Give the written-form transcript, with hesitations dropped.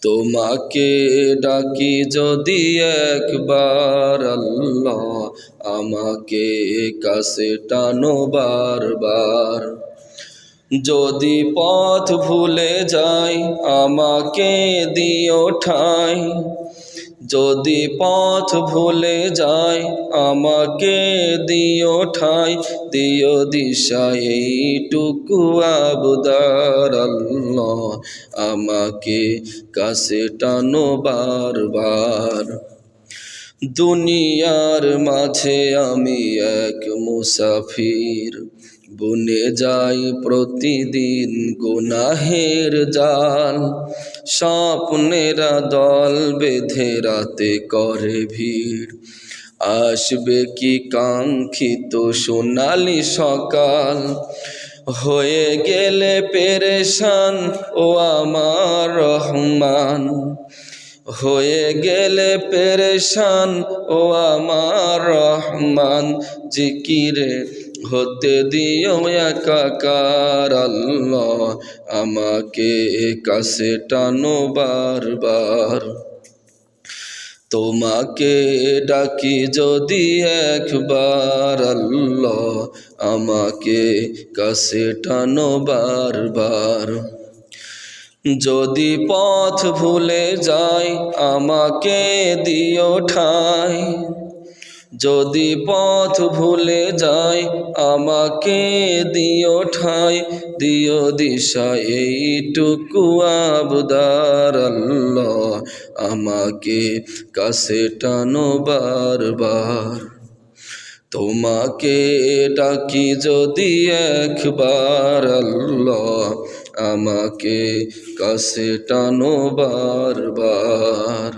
তোমাকে ডাকি যদি একবার আল্লাহ, আমাকে কাছে টানো বারবার। যদি পথ ভুলে যাই আমাকে দিও ঠাঁই, যদি পথ ভুলে যাই আমাকে দিও ঠাঁই, দিও দিশা এইটুকু আবদার আল্লাহ, আমাকে কাছে টানো বারবার। দুনিয়ার মাঝে আমি এক মুসাফির, বুনে যাই প্রতিদিন গুনাহের জাল। স্বপ্নেরা দল বেঁধে রাতে করে ভিড়, আসবে কি কাঙ্ক্ষিত সোনালি সকাল। হয়ে গেলে পেরেশান ও আমার রহমান, হয়ে গেলে পেরেশান ও আমার রহমান। জিকিরে হতে দিও একাকার আল্লাহ, আমাকে কাছে টানো বারবার। তোমাকে ডাকি যদি একবার আল্লাহ, আমাকে কাছে টানো বারবার। যদি পথ ভুলে যাই আমাকে দিও ঠাঁই, যদি পথ ভুলে যাই আমাকে দিও ঠাঁই, দিও দিশা এইটুকু আবদার আল্লাহ, আমাকে কাছে টানো বারবার। তোমাকে ডাকি যদি একবার আল্লাহ, আমাকে কাছে টানো বারবার।